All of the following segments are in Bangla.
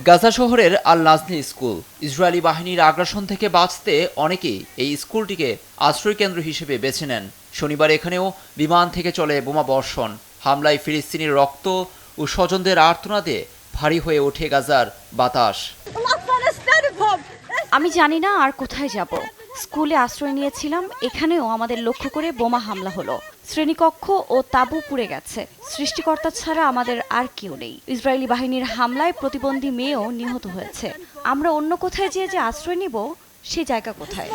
গাজা শহরের আল নাজনি স্কুল। ইসরায়েলি বাহিনীর আগ্রাসন থেকে বাঁচতে অনেকেই এই স্কুলটিকে আশ্রয়কেন্দ্র হিসেবে বেছে নেন। শনিবার এখানেও বিমান থেকে চলে বোমা বর্ষণ। হামলায় ফিলিস্তিনির রক্ত ও স্বজনদের আর্তনাদে ভারী হয়ে ওঠে গাজার বাতাস। আমি জানি না আর কোথায় যাব। স্কুলে আশ্রয় নিয়েছিলাম, এখানেও আমাদের লক্ষ্য করে বোমা হামলা হলো। শ্রেণীকক্ষ ও তাঁবু পুড়ে গেছে। সৃষ্টিকর্তা ছাড়া আমাদের আর কেউ নেই। ইসরায়েলি বাহিনীর হামলায় প্রতিবন্ধী মেয়েও নিহত হয়েছে। আমরা অন্য কোথায় যে আশ্রয় নিব, সে জায়গা কোথায়?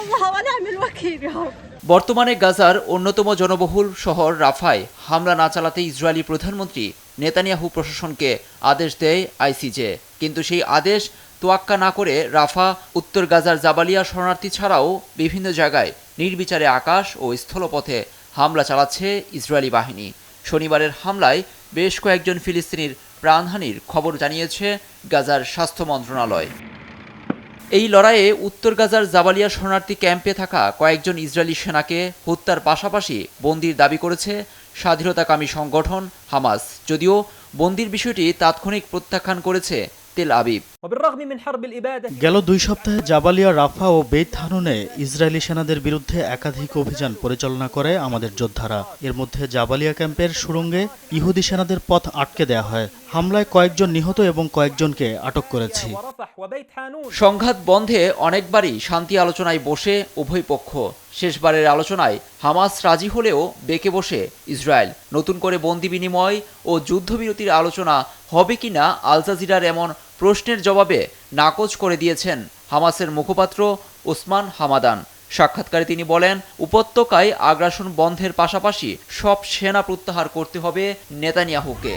বর্তমানে গাজার অন্যতম জনবহুল শহর রাফায় হামলা না চালাতে ইসরায়েলি প্রধানমন্ত্রী নেতানিয়াহু প্রশাসনকে আদেশ দেয় আইসিজে, কিন্তু সেই আদেশ তোয়াক্কা না করে রাফা, উত্তর গাজার জাবালিয়া শরণার্থী ছাড়াও বিভিন্ন জায়গায় নির্বিচারে আকাশ ও স্থলপথে হামলা চালাচ্ছে ইসরায়েলি বাহিনী। শনিবারের হামলায় বেশ কয়েকজন ফিলিস্তিনির প্রাণহানির খবর জানিয়েছে গাজার স্বাস্থ্য মন্ত্রণালয়। এই লড়াইয়ে উত্তর গাজার জাবালিয়া শরণার্থী ক্যাম্পে থাকা কয়েকজন ইসরায়েলি সেনাকে হত্যার পাশাপাশি বন্দির দাবি করেছে স্বাধীনতাকামী সংগঠন হামাস, যদিও বন্দির বিষয়টি তাৎক্ষণিক প্রত্যাখ্যান করেছে তেল আবিব। গেল 2 সপ্তাহে জাবালিয়া, রাফা ও বেইত হানুনে ইসরায়েলি সেনাদের বিরুদ্ধে একাধিক অভিযান পরিচালনা করে আমাদের যোদ্ধারা। এর মধ্যে জাবালিয়া ক্যাম্পের সুড়ঙ্গে ইহুদি সেনাদের পথ আটকে দেয়া হয়। হামলায় কয়েকজন নিহত এবং কয়েকজনকে আটক করেছি। সংঘাত বন্ধে অনেকবারই শান্তি আলোচনায় বসে উভয় পক্ষ। শেষবারের আলোচনায় হামাস রাজি হলেও বেঁকে বসে ইসরায়েল। নতুন করে বন্দি বিনিময় ও যুদ্ধবিরতির আলোচনা হবে কিনা আল জাজিরার এমন প্রশ্নের জবাবে নাকচ করে দিয়েছেন হামাসের মুখপাত্র ওসমান হামাদান। সাক্ষাৎকারে তিনি বলেন, উপত্যকায় আগ্রাসন বন্ধের পাশাপাশি সব সেনা প্রত্যাহার করতে হবে নেতানিয়াহুকে।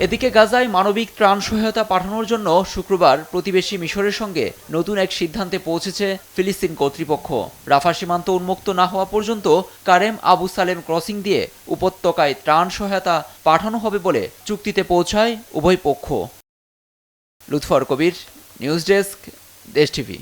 এদিকে গাজায় মানবিক ত্রাণ সহায়তা পাঠানোর জন্য শুক্রবার প্রতিবেশী মিশরের সঙ্গে নতুন এক সিদ্ধান্তে পৌঁছেছে ফিলিস্তিন কর্তৃপক্ষ। রাফা সীমান্ত উন্মুক্ত না হওয়া পর্যন্ত কারেম আবু সালেম ক্রসিং দিয়ে উপত্যকায় ত্রাণ সহায়তা পাঠানো হবে বলে চুক্তিতে পৌঁছায় উভয় পক্ষ। লুৎফর কবির, নিউজ ডেস্ক, দেশ টিভি।